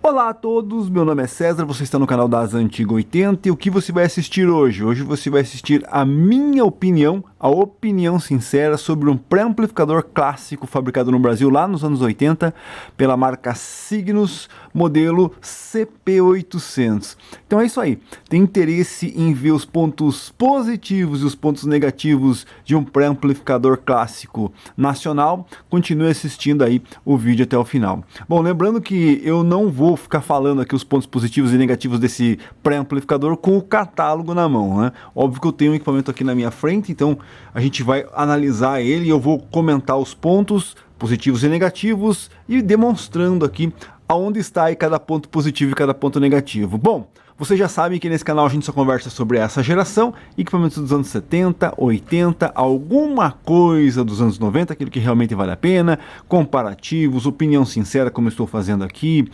Olá a todos, meu nome é César, você está no canal das Antiga 80 e o que você vai assistir hoje? Hoje você vai assistir a minha opinião, a opinião sincera sobre um pré-amplificador clássico fabricado no Brasil lá nos anos 80 pela marca Cygnus, modelo CP800. Então é isso aí, tem interesse em ver os pontos positivos e os pontos negativos de um pré-amplificador clássico nacional? Continue assistindo aí o vídeo até o final. Bom, lembrando que eu não vou ficar falando aqui os pontos positivos e negativos desse pré-amplificador com o catálogo na mão, né? Óbvio que eu tenho um equipamento aqui na minha frente, então a gente vai analisar ele e eu vou comentar os pontos positivos e negativos e demonstrando aqui aonde está aí cada ponto positivo e cada ponto negativo. Bom, vocês já sabem que nesse canal a gente só conversa sobre essa geração, equipamentos dos anos 70, 80, alguma coisa dos anos 90, aquilo que realmente vale a pena, comparativos, opinião sincera como eu estou fazendo aqui,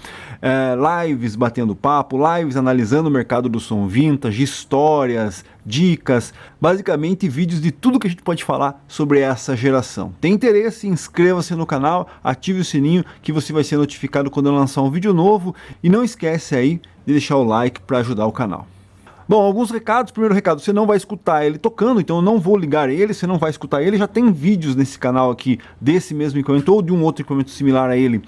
lives batendo papo, lives analisando o mercado do som vintage, histórias, dicas, basicamente vídeos de tudo que a gente pode falar sobre essa geração. Tem interesse? Inscreva-se no canal, ative o sininho que você vai ser notificado quando eu lançar um vídeo novo e não esquece aí de deixar o like para ajudar o canal. Bom, alguns recados. Primeiro recado, você não vai escutar ele tocando, então eu não vou ligar ele, você não vai escutar ele. Já tem vídeos nesse canal aqui desse mesmo equipamento ou de um outro equipamento similar a ele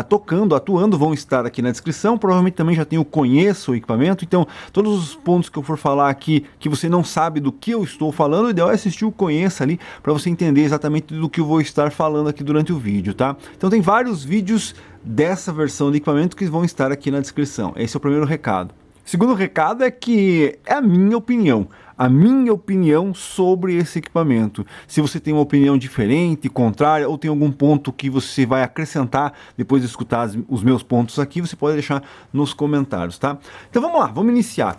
tocando, atuando, vão estar aqui na descrição. Provavelmente também já tem o conheço o equipamento, então todos os pontos que eu for falar aqui que você não sabe do que eu estou falando, o ideal é assistir o conheça ali para você entender exatamente do que eu vou estar falando aqui durante o vídeo, tá? Então tem vários vídeos dessa versão de equipamento que vão estar aqui na descrição. Esse é o primeiro recado. Segundo recado é que é a minha opinião sobre esse equipamento. Se você tem uma opinião diferente, contrária, ou tem algum ponto que você vai acrescentar depois de escutar os meus pontos aqui, você pode deixar nos comentários, tá? Então vamos lá, vamos iniciar.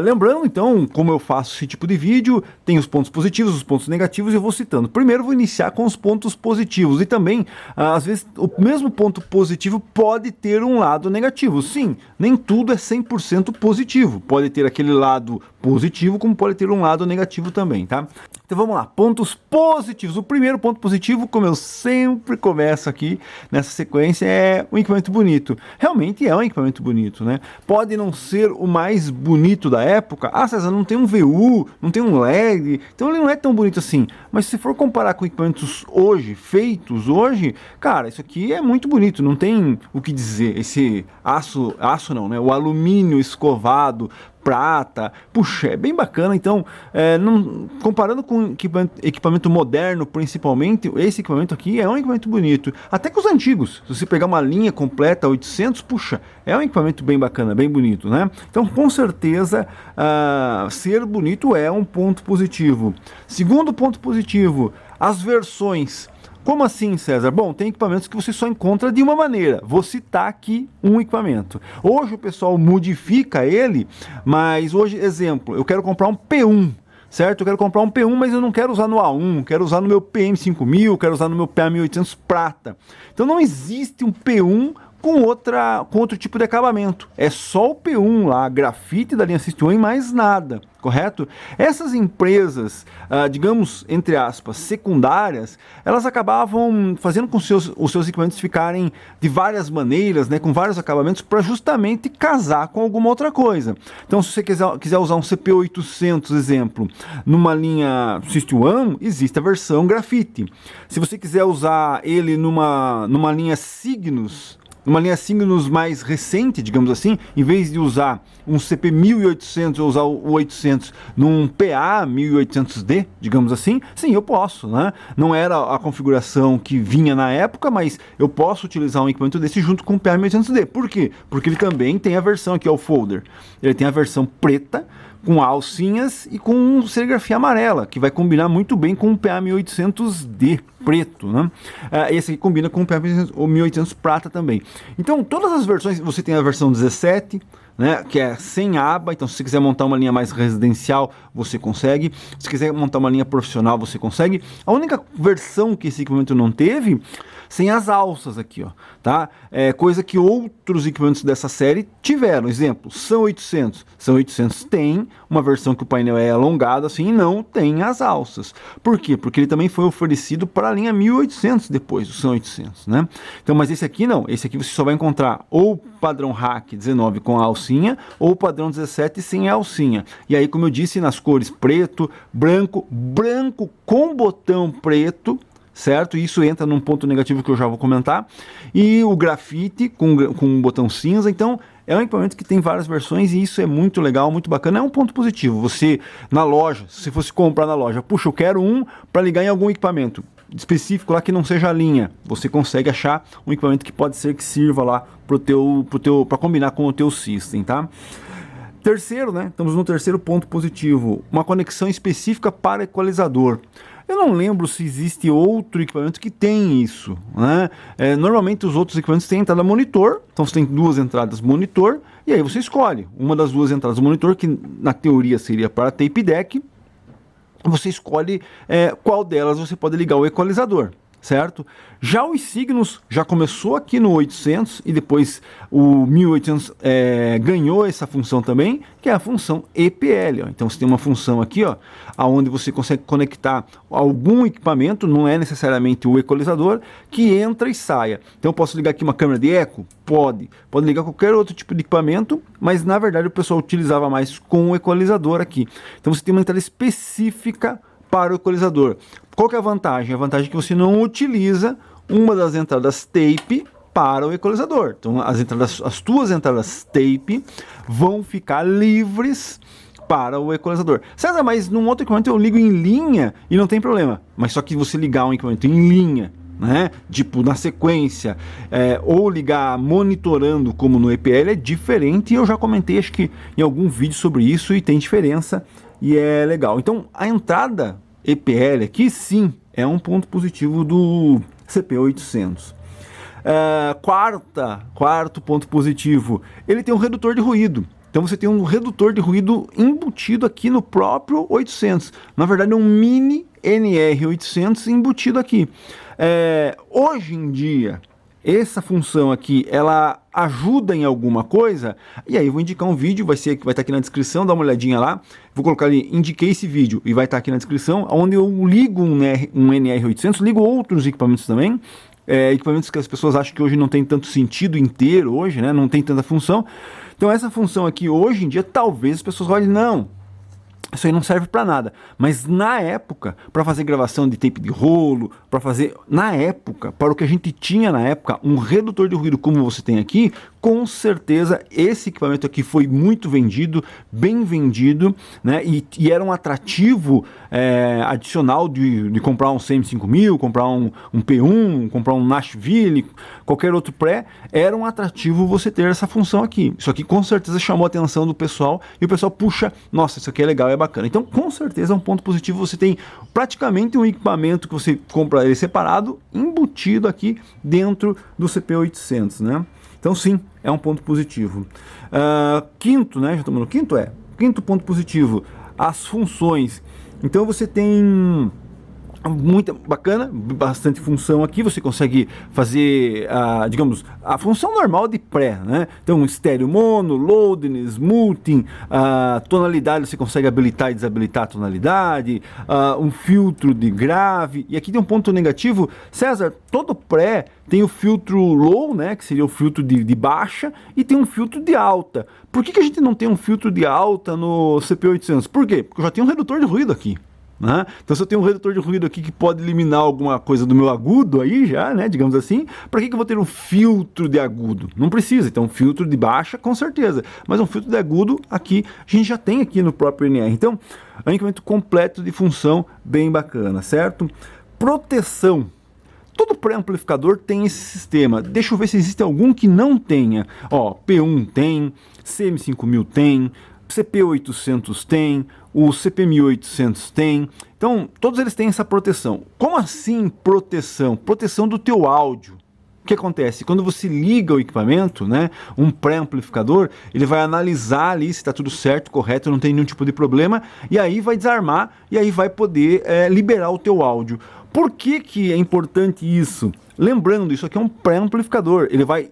Lembrando então, como eu faço esse tipo de vídeo, tem os pontos positivos, os pontos negativos e eu vou citando. Primeiro vou iniciar com os pontos positivos e também, às vezes, o mesmo ponto positivo pode ter um lado negativo. Sim, nem tudo é 100% positivo. Pode ter aquele lado positivo, como pode ter um lado negativo também, tá? Então vamos lá, pontos positivos. O primeiro ponto positivo, como eu sempre começo aqui nessa sequência, é um equipamento bonito. Realmente é um equipamento bonito, né? Pode não ser o mais bonito da época. Ah, César, não tem um VU, não tem um LED, então ele não é tão bonito assim. Mas se for comparar com equipamentos hoje, feitos hoje, cara, isso aqui é muito bonito, não tem o que dizer. Esse aço não, né? O alumínio escovado, prata, puxa, é bem bacana. Então, comparando com equipamento moderno, principalmente, esse equipamento aqui é um equipamento bonito. Até com os antigos, se você pegar uma linha completa 800, puxa, é um equipamento bem bacana, bem bonito, né? Então, com certeza, ser bonito é um ponto positivo. Segundo ponto positivo, as versões. Como assim, César? Bom, tem equipamentos que você só encontra de uma maneira. Vou citar aqui um equipamento. Hoje o pessoal modifica ele, mas hoje, exemplo, eu quero comprar um P1, certo? Eu quero comprar um P1, mas eu não quero usar no A1, quero usar no meu PM5000, quero usar no meu PA1800 prata. Então não existe um P1 com outro tipo de acabamento. É só o P1 lá, grafite da linha System e mais nada, correto? Essas empresas, digamos, entre aspas, secundárias, elas acabavam fazendo com os seus equipamentos ficarem de várias maneiras, né, com vários acabamentos, para justamente casar com alguma outra coisa. Então, se você quiser usar um CP800, exemplo, numa linha System One, existe a versão grafite. Se você quiser usar ele numa linha Cygnus, uma linha Cygnus mais recente, digamos assim, em vez de usar um CP 1800 ou usar o 800 num PA 1800D, digamos assim, sim, eu posso, né? Não era a configuração que vinha na época, mas eu posso utilizar um equipamento desse junto com o PA 1800D. Por quê? Porque ele também tem a versão aqui, ó, o folder. Ele tem a versão preta, com alcinhas e com serigrafia amarela, que vai combinar muito bem com o PA 1800D preto, né? Esse aqui combina com o PA 1800 prata também. Então, todas as versões, você tem a versão 17, né, que é sem aba. Então, se você quiser montar uma linha mais residencial, você consegue. Se quiser montar uma linha profissional, você consegue. A única versão que esse equipamento não teve sem as alças aqui, ó, tá? Coisa que outros equipamentos dessa série tiveram. Exemplo, São 800. São 800 tem uma versão que o painel é alongado assim e não tem as alças. Por quê? Porque ele também foi oferecido para a linha 1800 depois do São 800, né? Então, mas esse aqui não. Esse aqui você só vai encontrar ou padrão rack 19 com a alcinha ou padrão 17 sem a alcinha. E aí, como eu disse, nas cores preto, branco, branco com botão preto, certo? Isso entra num ponto negativo que eu já vou comentar. E o grafite com um botão cinza. Então, é um equipamento que tem várias versões e isso é muito legal, muito bacana. É um ponto positivo. Você, na loja, se fosse comprar na loja, puxa, eu quero um para ligar em algum equipamento específico lá que não seja a linha, você consegue achar um equipamento que pode ser que sirva lá para combinar com o teu system, tá? Terceiro, né? Estamos no terceiro ponto positivo, uma conexão específica para equalizador. Eu não lembro se existe outro equipamento que tem isso, né? Normalmente os outros equipamentos têm entrada monitor, então você tem duas entradas monitor, e aí você escolhe uma das duas entradas monitor, que na teoria seria para tape deck, você escolhe qual delas você pode ligar o equalizador, certo? Já os signos já começou aqui no 800 e depois o 1800 ganhou essa função também, que é a função EPL. Ó. Então você tem uma função aqui, ó, onde você consegue conectar algum equipamento, não é necessariamente o equalizador, que entra e saia. Então eu posso ligar aqui uma câmera de eco? Pode ligar qualquer outro tipo de equipamento, mas na verdade o pessoal utilizava mais com o equalizador aqui. Então você tem uma entrada específica para o equalizador. Qual que é a vantagem? A vantagem é que você não utiliza uma das entradas tape para o equalizador. Então as tuas entradas tape vão ficar livres para o equalizador. César, mas num outro equipamento eu ligo em linha e não tem problema. Mas só que você ligar um equipamento em linha, né, tipo na sequência, ou ligar monitorando como no EPL é diferente, e eu já comentei acho que em algum vídeo sobre isso e tem diferença e é legal. Então a entrada EPL aqui sim é um ponto positivo do CP800. Quarto ponto positivo, ele tem um redutor de ruído. Então você tem um redutor de ruído embutido aqui no próprio 800. Na verdade é um mini NR800 embutido aqui. Hoje em dia, essa função aqui, ela ajuda em alguma coisa, e aí eu vou indicar um vídeo, vai estar aqui na descrição, dá uma olhadinha lá, vou colocar ali, indiquei esse vídeo, e vai estar aqui na descrição, onde eu ligo um NR800, ligo outros equipamentos também, equipamentos que as pessoas acham que hoje não tem tanto sentido inteiro, hoje, né, não tem tanta função. Então essa função aqui, hoje em dia, talvez as pessoas olhem, não, isso aí não serve para nada, mas na época, para fazer gravação de tape de rolo, para fazer, na época, para o que a gente tinha na época, um redutor de ruído como você tem aqui, com certeza esse equipamento aqui foi muito vendido, bem vendido, né? E era um atrativo adicional de comprar um CM5000, comprar um P1, comprar um Nashville, qualquer outro pré, era um atrativo você ter essa função aqui. Isso aqui com certeza chamou a atenção do pessoal e o pessoal puxa, nossa, isso aqui é legal, é bacana. Então com certeza é um ponto positivo, você tem praticamente um equipamento que você compra ele separado, embutido aqui dentro do CP800, né? Então sim, é um ponto positivo. Quinto, né? Já estamos no quinto? Quinto ponto positivo, as funções. Então você tem muito bacana, bastante função aqui, você consegue fazer, digamos, a função normal de pré, né? Então, estéreo mono, loudness, muting, tonalidade, você consegue habilitar e desabilitar a tonalidade, um filtro de grave, e aqui tem um ponto negativo, César, todo pré tem o filtro low, né, que seria o filtro de baixa, e tem um filtro de alta. Por que a gente não tem um filtro de alta no CP800? Por quê? Porque eu já tenho um redutor de ruído aqui. Né? Então se eu tenho um redutor de ruído aqui que pode eliminar alguma coisa do meu agudo aí já, né, digamos assim, para que eu vou ter um filtro de agudo? Não precisa, então um filtro de baixa com certeza, mas um filtro de agudo aqui a gente já tem aqui no próprio NR, então é um equipamento completo de função bem bacana, certo? Proteção. Todo pré-amplificador tem esse sistema. Deixa eu ver se existe algum que não tenha. Ó, P1 tem, CM5000 tem, CP800 tem, o CP1800 tem. Então, todos eles têm essa proteção. Como assim proteção? Proteção do teu áudio. O que acontece? Quando você liga o equipamento, né, um pré-amplificador, ele vai analisar ali se está tudo certo, correto, não tem nenhum tipo de problema, e aí vai desarmar, e aí vai poder liberar o teu áudio. Por que que é importante isso? Lembrando, isso aqui é um pré-amplificador, ele vai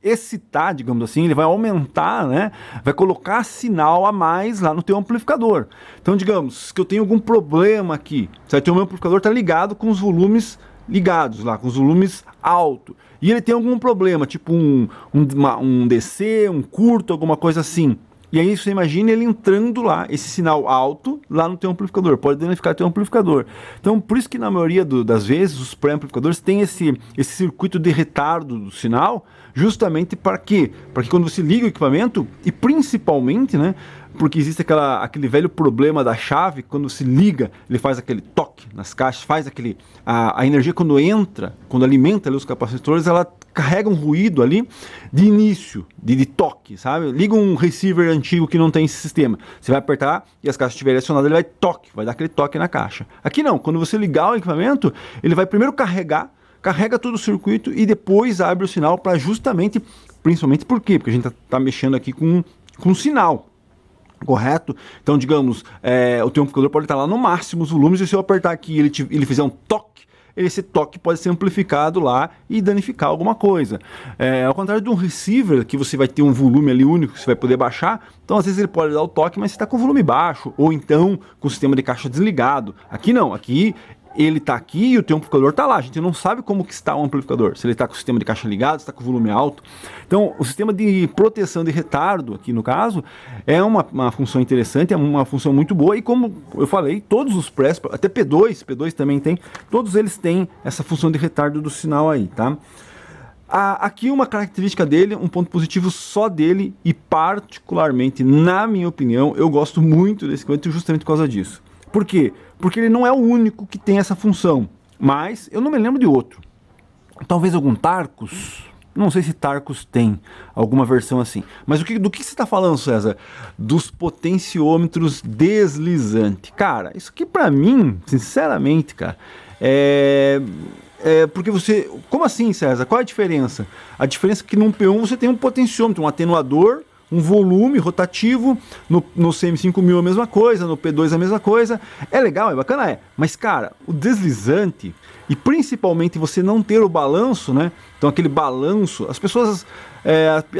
excitar, digamos assim, ele vai aumentar, né? Vai colocar sinal a mais lá no teu amplificador. Então, digamos que eu tenho algum problema aqui, certo? O meu amplificador está ligado com os volumes ligados lá, com os volumes altos. E ele tem algum problema, tipo um DC, um curto, alguma coisa assim. E aí você imagina ele entrando lá, esse sinal alto, lá no teu amplificador, pode danificar teu amplificador. Então, por isso que na maioria das vezes, os pré-amplificadores têm esse circuito de retardo do sinal, justamente para quê? Para que quando você liga o equipamento, e principalmente, né, porque existe aquele velho problema da chave, quando se liga, ele faz aquele toque nas caixas, faz aquele... A energia quando entra, quando alimenta ali os capacitores, ela carrega um ruído ali de início, de toque, sabe? Liga um receiver antigo que não tem esse sistema. Você vai apertar e as caixas estiverem acionadas, ele vai dar aquele toque na caixa. Aqui não, quando você ligar o equipamento, ele vai primeiro carrega todo o circuito e depois abre o sinal para justamente, principalmente por quê? Porque a gente tá mexendo aqui com sinal. Correto? Então, digamos, o teu amplificador pode estar lá no máximo os volumes, e se eu apertar aqui e ele fizer um toque, esse toque pode ser amplificado lá e danificar alguma coisa. Ao contrário de um receiver, que você vai ter um volume ali único que você vai poder baixar, então às vezes ele pode dar o toque, mas você está com o volume baixo, ou então com o sistema de caixa desligado. Aqui não, aqui ele está aqui e o teu amplificador está lá. A gente não sabe como que está o amplificador, se ele está com o sistema de caixa ligado, se está com o volume alto. Então, o sistema de proteção de retardo, aqui no caso, é uma função interessante, é uma função muito boa. E como eu falei, todos os press, até P2 também tem, todos eles têm essa função de retardo do sinal aí, tá? Aqui uma característica dele, um ponto positivo só dele, e particularmente, na minha opinião, eu gosto muito desse equipamento justamente por causa disso. Por quê? Porque ele não é o único que tem essa função, mas eu não me lembro de outro. Talvez algum Tarkus, não sei se Tarkus tem alguma versão assim. Mas do que você está falando, César? Dos potenciômetros deslizantes. Cara, isso aqui pra mim, sinceramente, cara, porque você... Como assim, César? Qual é a diferença? A diferença é que num P1 você tem um potenciômetro, um atenuador, um volume rotativo, no CM5000 a mesma coisa, no P2 a mesma coisa. É legal, é bacana, mas cara, o deslizante, e principalmente você não ter o balanço, né? Então aquele balanço, as pessoas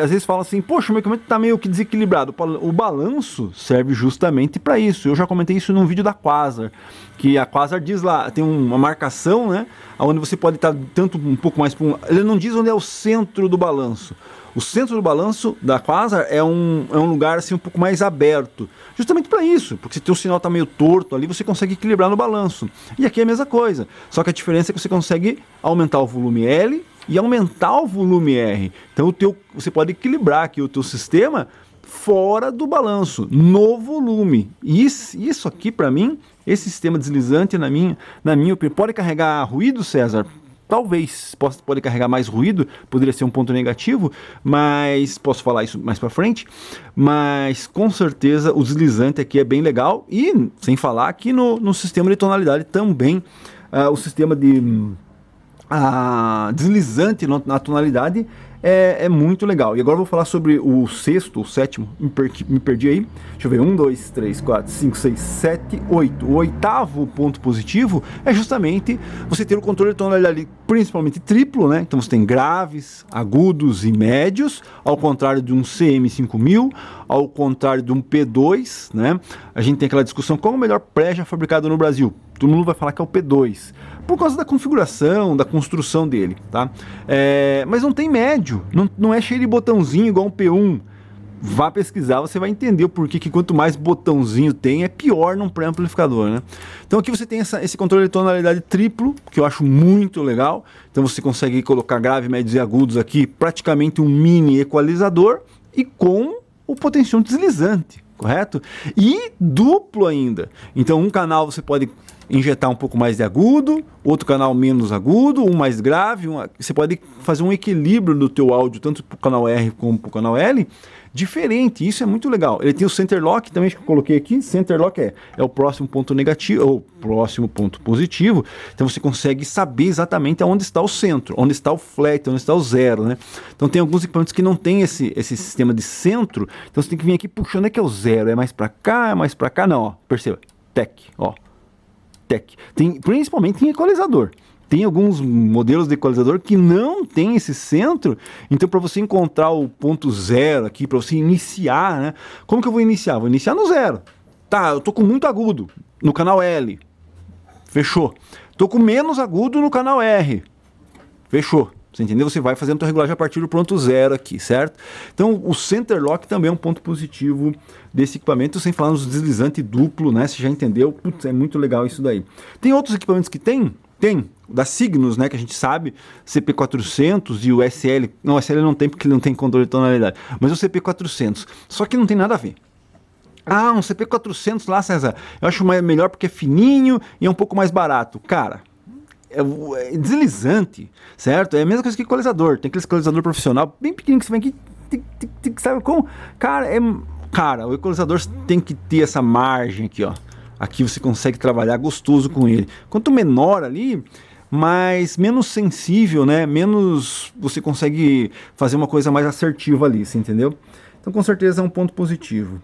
às vezes falam assim, poxa, o meu equipamento está meio que desequilibrado. O balanço serve justamente para isso. Eu já comentei isso num vídeo da Quasar, que a Quasar diz lá, tem uma marcação, né? Onde você pode estar tanto um pouco mais para ele não diz onde é o centro do balanço. O centro do balanço da Quasar é um lugar assim um pouco mais aberto, justamente para isso, porque se o teu sinal está meio torto ali, você consegue equilibrar no balanço. E aqui é a mesma coisa, só que a diferença é que você consegue aumentar o volume L e aumentar o volume R. Então você pode equilibrar aqui o teu sistema fora do balanço, no volume. E isso aqui para mim, esse sistema deslizante na minha opinião, pode carregar ruído, César? Talvez pode carregar mais ruído, poderia ser um ponto negativo, mas posso falar isso mais para frente. Mas com certeza o deslizante aqui é bem legal, e sem falar que no sistema de tonalidade também, o sistema de deslizante na tonalidade é muito legal. E agora eu vou falar sobre o sexto, o sétimo, me perdi aí. Deixa eu ver, 1, 2, 3, 4, 5, 6, 7, 8. O oitavo ponto positivo é justamente você ter o controle de tonalidade principalmente triplo, né? Então você tem graves, agudos e médios, ao contrário de um CM5000, ao contrário de um P2, né? A gente tem aquela discussão, qual é o melhor pré já fabricado no Brasil? Todo mundo vai falar que é o P2, por causa da configuração, da construção dele, tá? Mas não tem médio, não é cheio de botãozinho igual um P1. Vá pesquisar, você vai entender o porquê que quanto mais botãozinho tem, é pior num pré-amplificador, né? Então aqui você tem esse controle de tonalidade triplo, que eu acho muito legal. Então você consegue colocar grave, médios e agudos aqui, praticamente um mini equalizador, e com o potenciômetro deslizante, correto? E duplo ainda. Então um canal você pode injetar um pouco mais de agudo, outro canal menos agudo, um mais grave, você pode fazer um equilíbrio do teu áudio, tanto para o canal R como para o canal L, diferente. Isso é muito legal. Ele tem o center lock também, que eu coloquei aqui. Center lock é o próximo ponto negativo, ou próximo ponto positivo. Então você consegue saber exatamente aonde está o centro, onde está o flat, onde está o zero, né? Então tem alguns equipamentos que não tem esse sistema de centro, então você tem que vir aqui puxando, é que é o zero, é mais para cá, não, ó, perceba, tech, ó. tech. Principalmente em equalizador. Tem alguns modelos de equalizador que não tem esse centro, então para você encontrar o ponto zero aqui, para você iniciar, né? Como que eu vou iniciar? Vou iniciar no zero. Tá, eu tô com muito agudo no canal L. Fechou. Tô com menos agudo no canal R. Fechou. Você entendeu? Você vai fazendo a tua regulagem a partir do ponto zero aqui, certo? Então, o Center Lock também é um ponto positivo desse equipamento, sem falar nos deslizante duplo, né? Você já entendeu? Putz, é muito legal isso daí. Tem outros equipamentos que tem? Tem. Da Cygnus, né? Que a gente sabe, CP400 e o SL. Não, o SL não tem porque ele não tem controle de tonalidade. Mas o CP400. Só que não tem nada a ver. Ah, um CP400 lá, César. Eu acho melhor porque é fininho e é um pouco mais barato. Cara, é deslizante, certo? É a mesma coisa que equalizador. Tem aquele equalizador profissional bem pequenininho que você vem aqui, sabe como? Cara, o equalizador tem que ter essa margem aqui, ó. Aqui você consegue trabalhar gostoso com ele. Quanto menor ali, mas menos sensível, né? Menos você consegue fazer uma coisa mais assertiva ali, você entendeu? Então, com certeza é um ponto positivo.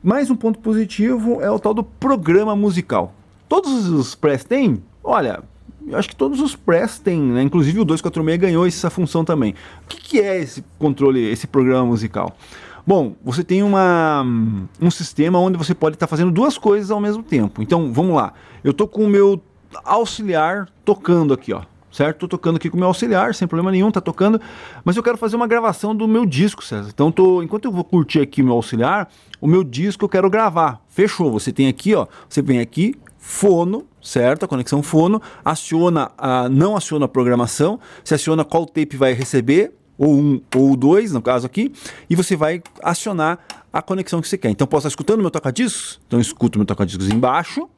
Mais um ponto positivo é o tal do programa musical. Todos os press têm? Olha, eu acho que todos os press têm, né? Inclusive o 246 ganhou essa função também. O que é esse controle, esse programa musical? Bom, você tem um sistema onde você pode estar fazendo duas coisas ao mesmo tempo. Então, vamos lá. Eu tô com o meu auxiliar tocando aqui, ó. Certo? Tô tocando aqui com o meu auxiliar, sem problema nenhum, tá tocando. Mas eu quero fazer uma gravação do meu disco, César. Então, enquanto eu vou curtir aqui o meu auxiliar, o meu disco eu quero gravar. Fechou. Você tem aqui, ó. Você vem aqui, fono, certo? A conexão fono, não aciona a programação, se aciona qual tape vai receber, ou um ou dois, no caso aqui, e você vai acionar a conexão que você quer. Então, posso estar escutando meu toca-discos? Então, eu escuto meu toca-discos embaixo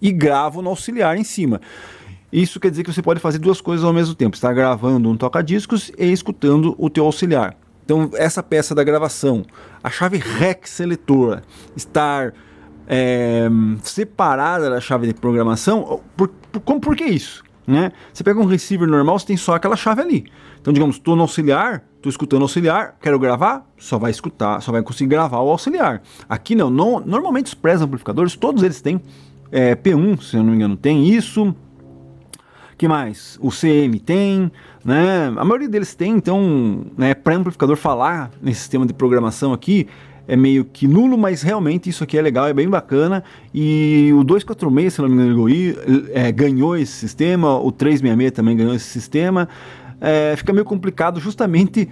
e gravo no auxiliar em cima. Isso quer dizer que você pode fazer duas coisas ao mesmo tempo, estar gravando um toca-discos e escutando o teu auxiliar. Então, essa peça da gravação, a chave REC seletora, estar separada da chave de programação, por que isso? Né? Você pega um receiver normal, você tem só aquela chave ali. Então, digamos, estou no auxiliar, estou escutando o auxiliar, quero gravar, só vai escutar, só vai conseguir gravar o auxiliar. Aqui não, normalmente os pré amplificadores, todos eles têm P1, se eu não me engano, tem isso. Que mais? O CM tem, né? A maioria deles tem, então, né, pré-amplificador falar nesse sistema de programação aqui é meio que nulo, mas realmente isso aqui é legal, é bem bacana. E o 246, se não me engano, ganhou esse sistema, o 366 também ganhou esse sistema. Fica meio complicado justamente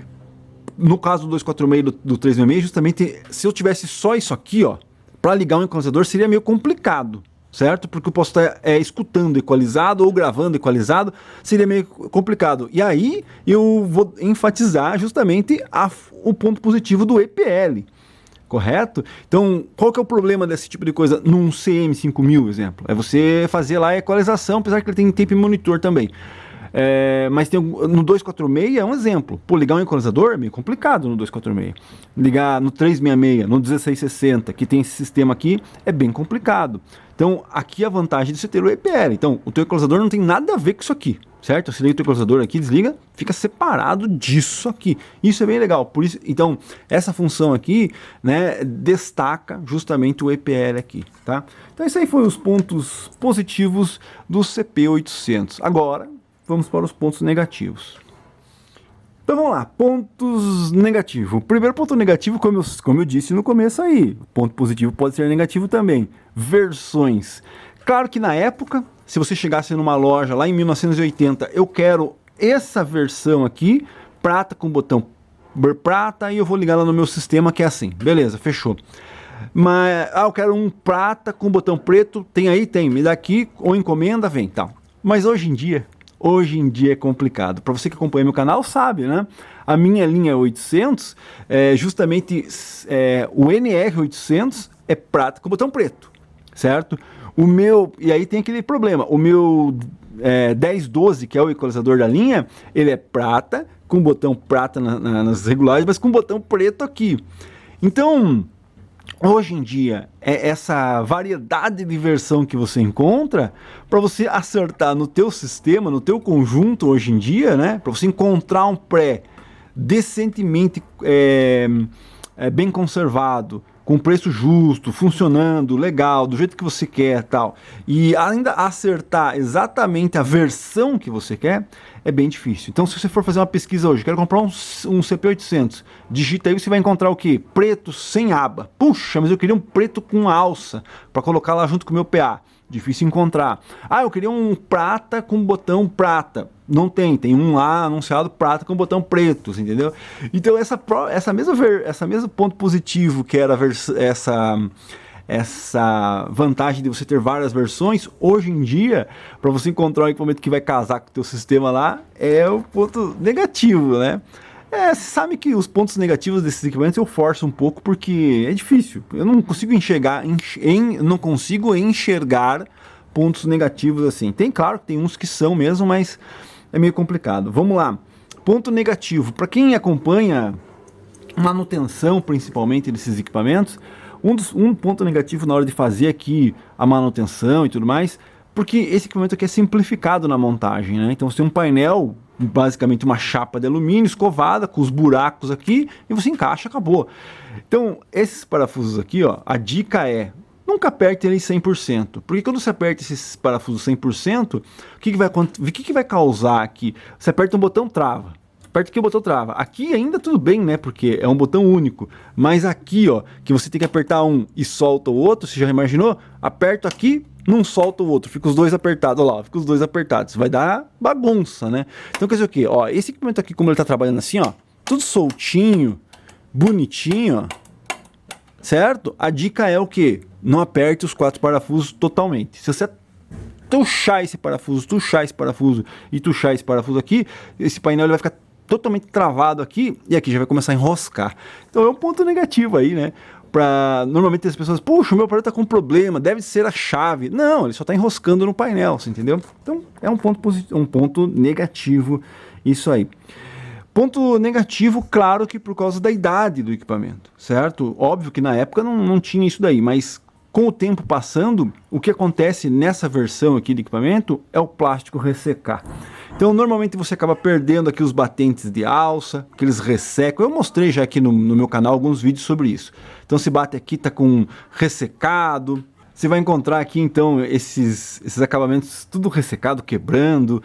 no caso do 246 do 366, justamente se eu tivesse só isso aqui, ó, para ligar um equalizador seria meio complicado. Certo? Porque eu posso estar escutando equalizado ou gravando equalizado, seria meio complicado. E aí eu vou enfatizar justamente o ponto positivo do EPL, correto? Então, qual que é o problema desse tipo de coisa num CM5000, exemplo? É você fazer lá a equalização, apesar que ele tem tape monitor também. Mas no 246 é um exemplo. Pô, ligar um equalizador é meio complicado no 246. Ligar no 366, no 1660, que tem esse sistema aqui, é bem complicado. Então, aqui a vantagem de você ter o EPL. Então, o teu equalizador não tem nada a ver com isso aqui, certo? Você liga o teu equalizador aqui, desliga, fica separado disso aqui. Isso é bem legal. Por isso, então, essa função aqui, né, destaca justamente o EPL aqui, tá? Então, isso aí foi os pontos positivos do CP800. Agora, vamos para os pontos negativos. Então vamos lá, pontos negativos. O primeiro ponto negativo, como eu disse no começo aí, ponto positivo pode ser negativo também. Versões. Claro que na época, se você chegasse numa loja lá em 1980, eu quero essa versão aqui, prata com botão prata, e eu vou ligar lá no meu sistema que é assim. Beleza, fechou. Mas, eu quero um prata com botão preto, tem aí? Tem, me dá aqui, ou encomenda, vem, tal. Mas hoje em dia é complicado. Para você que acompanha meu canal sabe, né? A minha linha 800, justamente o NR800 é prata com botão preto, certo? E aí tem aquele problema, o meu 1012, que é o equalizador da linha, ele é prata, com botão prata nas regulagens, mas com botão preto aqui. Então, hoje em dia, essa variedade de versão que você encontra, para você acertar no teu sistema, no teu conjunto hoje em dia, né, para você encontrar um pré decentemente bem conservado, com preço justo, funcionando, legal, do jeito que você quer, tal, e ainda acertar exatamente a versão que você quer, é bem difícil. Então, se você for fazer uma pesquisa hoje, quero comprar um CP800, digita aí, você vai encontrar o quê? Preto sem aba. Puxa, mas eu queria um preto com alça para colocar lá junto com o meu PA. Difícil encontrar. Ah, eu queria um prata com botão prata. Não tem, tem um lá anunciado prata com botão preto, entendeu? Então essa mesma ponto positivo que era essa vantagem de você ter várias versões, hoje em dia, para você encontrar um equipamento que vai casar com o teu sistema lá, é o ponto negativo, né? Você sabe que os pontos negativos desses equipamentos eu forço um pouco porque é difícil. Eu não consigo enxergar pontos negativos assim. Tem, claro, que tem uns que são mesmo, mas é meio complicado. Vamos lá. Ponto negativo. Para quem acompanha manutenção, principalmente desses equipamentos, um ponto negativo na hora de fazer aqui a manutenção e tudo mais, porque esse equipamento aqui é simplificado na montagem, né? Então você tem um painel, basicamente uma chapa de alumínio escovada, com os buracos aqui, e você encaixa, acabou. Então, esses parafusos aqui, ó, a dica é, nunca aperte eles 100%, porque quando você aperta esses parafusos 100%, o que vai causar aqui? Você aperta um botão, trava. Aperta aqui o botão, trava. Aqui ainda tudo bem, né? Porque é um botão único. Mas aqui, ó, que você tem que apertar um e solta o outro, você já imaginou? Aperto aqui, não solta o outro, fica os dois apertados, olha lá, fica os dois apertados, vai dar bagunça, né? Então quer dizer o quê? Ó, esse equipamento aqui, como ele tá trabalhando assim, ó, tudo soltinho, bonitinho, ó, certo? A dica é o quê? Não aperte os 4 parafusos totalmente. Se você tuchar esse parafuso e tuchar esse parafuso aqui, esse painel ele vai ficar totalmente travado aqui e aqui já vai começar a enroscar. Então é um ponto negativo aí, né? Normalmente as pessoas, puxa, o meu aparelho está com problema, deve ser a chave. Não, ele só está enroscando no painel, você entendeu? Então é um ponto negativo isso aí. Ponto negativo, claro que por causa da idade do equipamento, certo? Óbvio que na época não tinha isso daí, mas com o tempo passando, o que acontece nessa versão aqui de equipamento é o plástico ressecar. Então, normalmente você acaba perdendo aqui os batentes de alça, que eles ressecam. Eu mostrei já aqui no meu canal alguns vídeos sobre isso. Então, se bate aqui, tá com ressecado. Você vai encontrar aqui, então, esses acabamentos tudo ressecado, quebrando.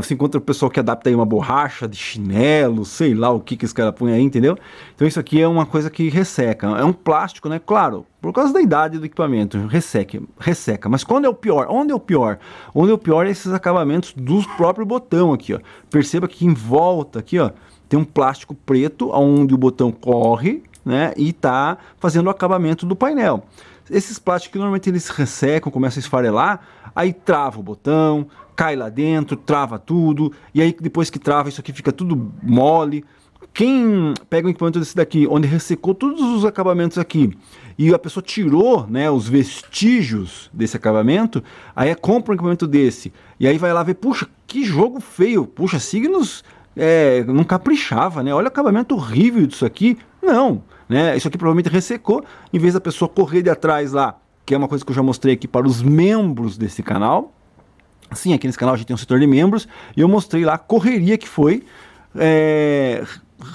Você encontra o pessoal que adapta aí uma borracha de chinelo, sei lá o que esse cara põe aí, entendeu? Então, isso aqui é uma coisa que resseca. É um plástico, né? Claro, por causa da idade do equipamento, resseca. Mas quando é o pior? Onde é o pior? Onde é o pior é esses acabamentos do próprio botão aqui, ó. Perceba que em volta aqui, ó, tem um plástico preto, onde o botão corre, né? E tá fazendo o acabamento do painel. Esses plásticos normalmente eles ressecam, começam a esfarelar, aí trava o botão, cai lá dentro, trava tudo, e aí depois que trava isso aqui fica tudo mole. Quem pega um equipamento desse daqui, onde ressecou todos os acabamentos aqui, e a pessoa tirou, né, os vestígios desse acabamento, aí compra um equipamento desse, e aí vai lá ver, puxa, que jogo feio, puxa, Signos não caprichava, né, olha o acabamento horrível disso aqui. Não, né? Isso aqui provavelmente ressecou, em vez da pessoa correr de atrás lá, que é uma coisa que eu já mostrei aqui para os membros desse canal. Sim, aqui nesse canal a gente tem um setor de membros, e eu mostrei lá a correria que foi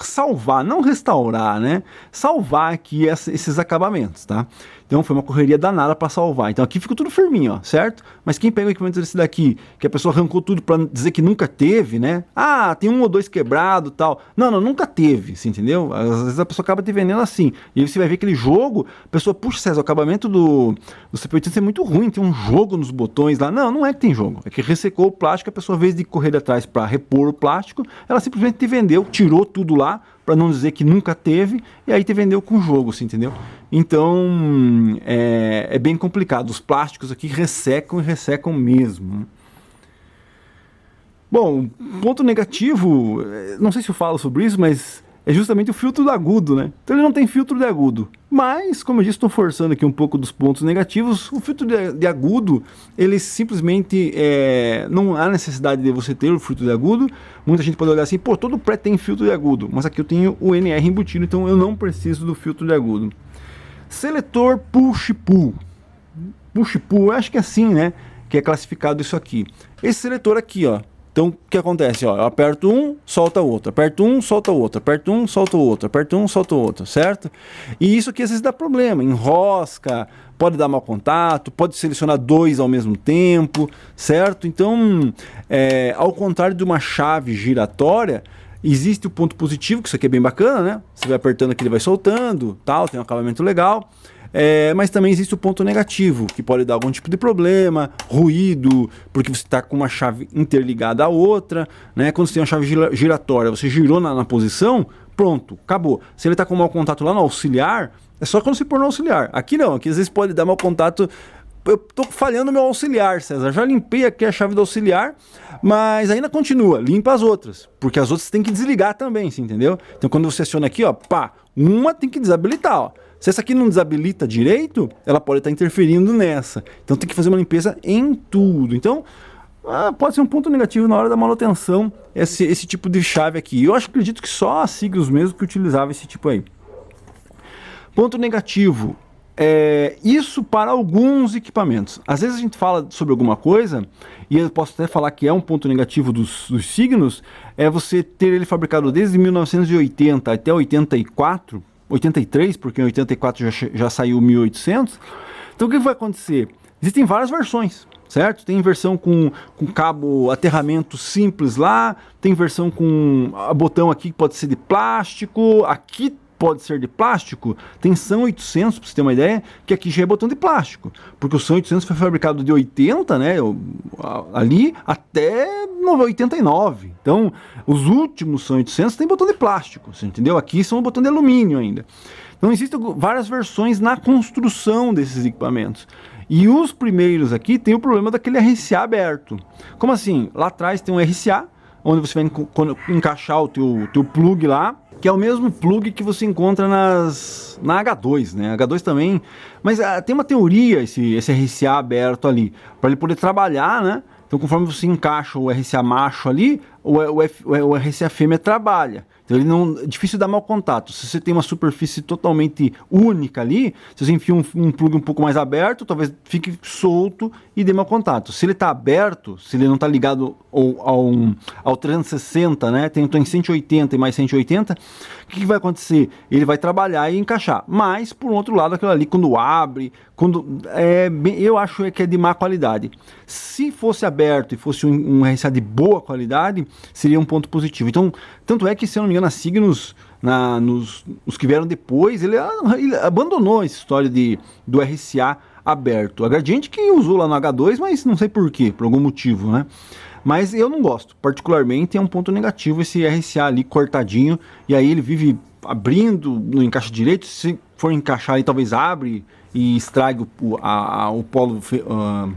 salvar, não restaurar, né? Salvar aqui esses acabamentos, tá? Então foi uma correria danada para salvar. Então aqui fica tudo firminho, ó, certo? Mas quem pega o equipamento desse daqui, que a pessoa arrancou tudo para dizer que nunca teve, né? Ah, tem um ou dois quebrado, tal. Não, nunca teve, você entendeu? Às vezes a pessoa acaba te vendendo assim. E aí você vai ver aquele jogo, a pessoa, puxa, César, o acabamento do CP800 é muito ruim, tem um jogo nos botões lá. Não é que tem jogo, é que ressecou o plástico, a pessoa, ao invés de correr atrás para repor o plástico, ela simplesmente te vendeu, tirou tudo lá, para não dizer que nunca teve, e aí te vendeu com jogo, você entendeu? Então, é bem complicado. Os plásticos aqui ressecam e ressecam mesmo. Bom, ponto negativo, não sei se eu falo sobre isso, mas é justamente o filtro de agudo, né? Então ele não tem filtro de agudo. Mas, como eu disse, estou forçando aqui um pouco dos pontos negativos. O filtro de agudo, ele simplesmente não há necessidade de você ter o filtro de agudo. Muita gente pode olhar assim, pô, todo pré tem filtro de agudo, mas aqui eu tenho o NR embutido, então eu não preciso do filtro de agudo. Seletor push-pull. Push-pull, eu acho que é assim, né? Que é classificado isso aqui. Esse seletor aqui, ó, Então, o que acontece? Ó, eu aperto um, solta o outro, aperto um, solta o outro, aperto um, solta o outro, aperto um, solta o outro, certo? E isso aqui às vezes dá problema, enrosca, pode dar mau contato, pode selecionar dois ao mesmo tempo, certo? Então, ao contrário de uma chave giratória, existe o ponto positivo, que isso aqui é bem bacana, né? Você vai apertando aqui, ele vai soltando, tal, tem um acabamento legal. Mas também existe o ponto negativo, que pode dar algum tipo de problema, ruído, porque você está com uma chave interligada à outra, né? Quando você tem uma chave giratória, você girou na posição, pronto, acabou. Se ele está com mau contato lá no auxiliar, é só quando você pôr no auxiliar. Aqui não, aqui às vezes pode dar mau contato. Eu estou falhando meu auxiliar, César. Já limpei aqui a chave do auxiliar, mas ainda continua. Limpa as outras, porque as outras tem que desligar também, você entendeu? Então quando você aciona aqui, ó, pá, uma tem que desabilitar, ó. Se essa aqui não desabilita direito, ela pode estar interferindo nessa. Então tem que fazer uma limpeza em tudo. Então pode ser um ponto negativo na hora da manutenção esse tipo de chave aqui. Eu acredito que só a Signus mesmo que utilizava esse tipo aí. Ponto negativo. Isso para alguns equipamentos. Às vezes a gente fala sobre alguma coisa, e eu posso até falar que é um ponto negativo dos Signus, é você ter ele fabricado desde 1980 até 84, 83, porque em 84 já saiu 1800. Então o que vai acontecer? Existem várias versões, certo? Tem versão com cabo aterramento simples lá, tem versão com botão aqui que pode ser de plástico, aqui pode ser de plástico, tem SAM 800, para você ter uma ideia, que aqui já é botão de plástico, porque o SAM 800 foi fabricado de 80, né, ali até 89, então os últimos SAM 800 tem botão de plástico, você entendeu? Aqui são botão de alumínio ainda. Então existem várias versões na construção desses equipamentos. E os primeiros aqui tem o problema daquele RCA aberto. Como assim? Lá atrás tem um RCA, onde você vai encaixar o teu plug lá, que é o mesmo plug que você encontra na H2, né? H2 também, mas tem uma teoria esse RCA aberto ali, para ele poder trabalhar, né? Então conforme você encaixa o RCA macho ali, o RCA fêmea trabalha. Então ele não, é difícil dar mau contato. Se você tem uma superfície totalmente única ali, se você enfia um plug um pouco mais aberto, talvez fique solto e dê mau contato. Se ele está aberto, se ele não está ligado ao 360, né? Tem em 180 e mais 180, o que vai acontecer? Ele vai trabalhar e encaixar. Mas, por outro lado, aquilo ali, quando abre, eu acho que é de má qualidade. Se fosse aberto e fosse um RCA de boa qualidade, seria um ponto positivo. Então, tanto é que, se eu não me engano, a Signus, os que vieram depois, ele abandonou essa história do RCA aberto. A Gradiente que usou lá no H2, mas não sei por quê, por algum motivo, né? Mas eu não gosto, particularmente é um ponto negativo esse RCA ali cortadinho, e aí ele vive abrindo no encaixe direito, se for encaixar ele talvez abre e estrague o polo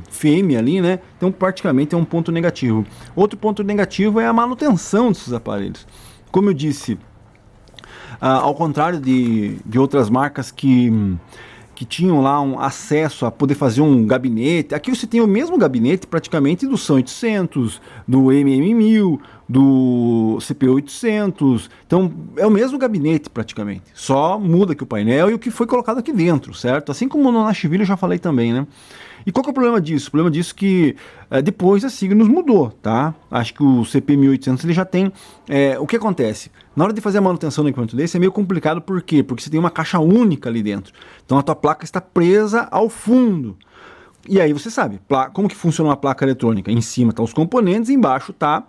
fêmea ali, né? Então praticamente é um ponto negativo. Outro ponto negativo é a manutenção desses aparelhos. Como eu disse, ao contrário de outras marcas que tinham lá um acesso a poder fazer um gabinete. Aqui você tem o mesmo gabinete praticamente do SAM 800, do MM1000, do CP800. Então é o mesmo gabinete praticamente. Só muda aqui o painel e o que foi colocado aqui dentro, certo? Assim como no Nashville eu já falei também, né? E qual que é o problema disso? O problema disso é que depois a Signus mudou, tá? Acho que o CP1800 ele já tem... o que acontece? Na hora de fazer a manutenção do equipamento desse é meio complicado, por quê? Porque você tem uma caixa única ali dentro. Então a tua placa está presa ao fundo. E aí você sabe, como que funciona uma placa eletrônica? Em cima tá os componentes, embaixo tá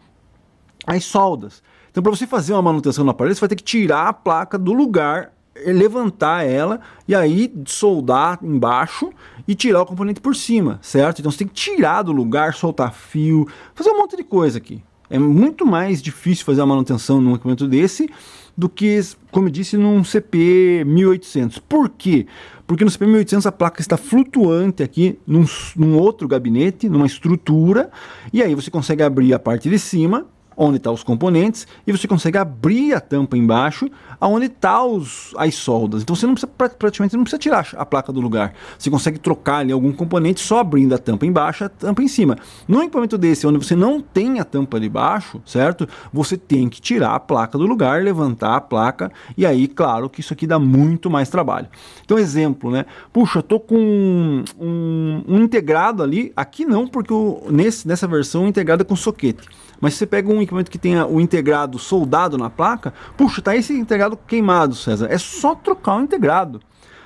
as soldas. Então para você fazer uma manutenção no aparelho, você vai ter que tirar a placa do lugar, levantar ela e aí soldar embaixo e tirar o componente por cima, certo? Então você tem que tirar do lugar, soltar fio, fazer um monte de coisa aqui. É muito mais difícil fazer a manutenção num equipamento desse do que, como eu disse, num CP1800. Por quê? Porque no CP1800 a placa está flutuante aqui num outro gabinete, numa estrutura, e aí você consegue abrir a parte de cima, onde estão os componentes, e você consegue abrir a tampa embaixo, aonde estão as soldas. Então você não precisa, praticamente não precisa tirar a placa do lugar. Você consegue trocar ali algum componente só abrindo a tampa embaixo, a tampa em cima. Num equipamento desse, onde você não tem a tampa de baixo, certo? Você tem que tirar a placa do lugar, levantar a placa, e aí, claro, que isso aqui dá muito mais trabalho. Então, exemplo, né? Puxa, eu tô com um integrado ali, aqui não, porque nessa versão o integrado é com soquete. Mas se você pega um equipamento que tenha o integrado soldado na placa, puxa, tá esse integrado queimado, César. É só trocar o integrado.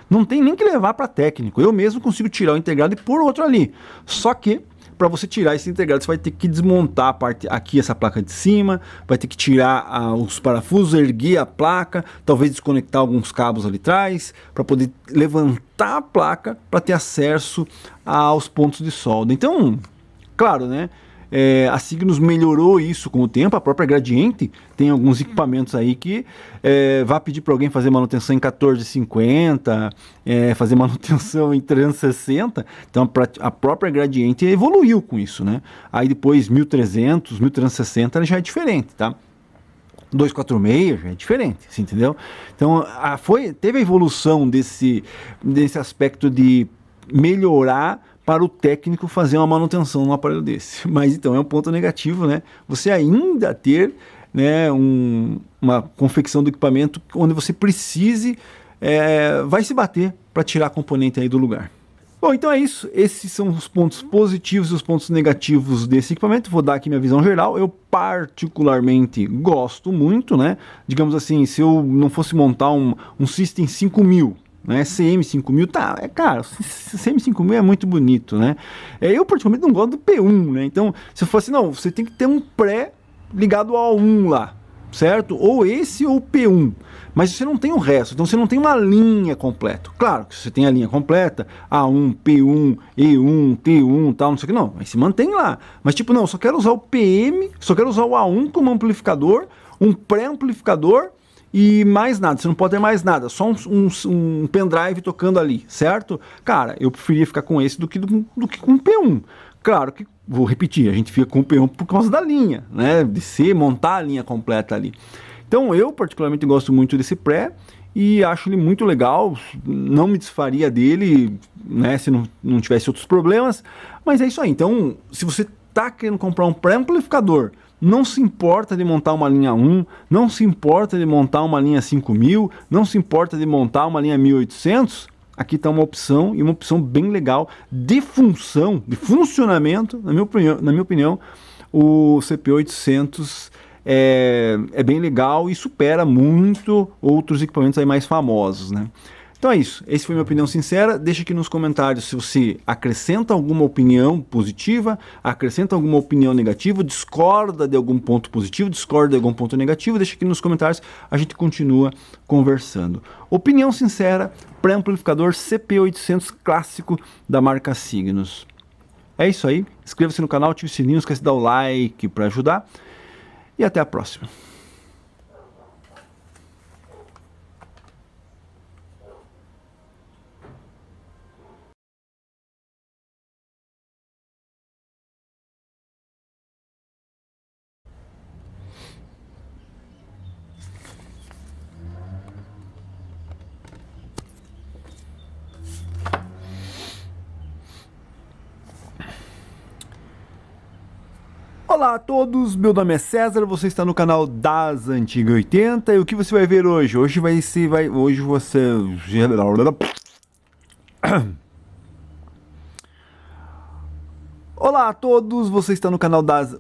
Não tem nem que levar para técnico. Eu mesmo consigo tirar o integrado e pôr outro ali. Só que para você tirar esse integrado, você vai ter que desmontar a parte aqui, essa placa de cima, vai ter que tirar os parafusos, erguer a placa, talvez desconectar alguns cabos ali atrás, para poder levantar a placa para ter acesso aos pontos de solda. Então, claro, né? A Cygnus melhorou isso com o tempo. A própria Gradiente tem alguns equipamentos aí que vai pedir para alguém fazer manutenção em 1450, fazer manutenção em 360. Então a própria Gradiente evoluiu com isso, né? Aí depois 1300, 1360 já é diferente, tá? 246 já é diferente, assim, entendeu? Então teve a evolução desse aspecto de melhorar para o técnico fazer uma manutenção num aparelho desse. Mas então é um ponto negativo, né? Você ainda ter, né, uma confecção do equipamento onde você precise, vai se bater para tirar a componente aí do lugar. Bom, então é isso. Esses são os pontos positivos e os pontos negativos desse equipamento. Vou dar aqui minha visão geral. Eu particularmente gosto muito, né? Digamos assim, se eu não fosse montar um System 5000, né, CM5000, tá, cara, CM5000 é muito bonito, né? Eu particularmente não gosto do P1, né? Então, se eu fosse, não, você tem que ter um pré ligado ao 1 lá, certo? Ou esse ou P1. Mas você não tem o resto, então você não tem uma linha completa. Claro que você tem a linha completa, A1, P1, E1, T1, tal, não sei o que, não, mas se mantém lá. Mas tipo, não, só quero usar o PM, só quero usar o A1 como amplificador, um pré-amplificador, e mais nada, você não pode ter mais nada, só um pendrive tocando ali, certo? Cara, eu preferia ficar com esse do que com o P1. Claro que, vou repetir, a gente fica com o P1 por causa da linha, né? De ser, montar a linha completa ali. Então eu particularmente gosto muito desse pré e acho ele muito legal, não me desfaria dele, né, se não tivesse outros problemas, mas é isso aí. Então, se você está querendo comprar um pré-amplificador, não se importa de montar uma linha 1, não se importa de montar uma linha 5000, não se importa de montar uma linha 1800, aqui está uma opção, e uma opção bem legal de função, de funcionamento, na minha opinião, o CP800 é bem legal e supera muito outros equipamentos aí mais famosos, né? Então é isso, essa foi minha opinião sincera. Deixa aqui nos comentários se você acrescenta alguma opinião positiva, acrescenta alguma opinião negativa, discorda de algum ponto positivo, discorda de algum ponto negativo. Deixa aqui nos comentários, a gente continua conversando. Opinião sincera, pré-amplificador CP800 clássico da marca Cygnus. É isso aí, inscreva-se no canal, ative o sininho, não esquece de dar o like para ajudar e até a próxima. Olá a todos, meu nome é César, você está no canal das Antigas 80 e o que você vai ver hoje? Hoje você... Olá a todos, você está no canal das...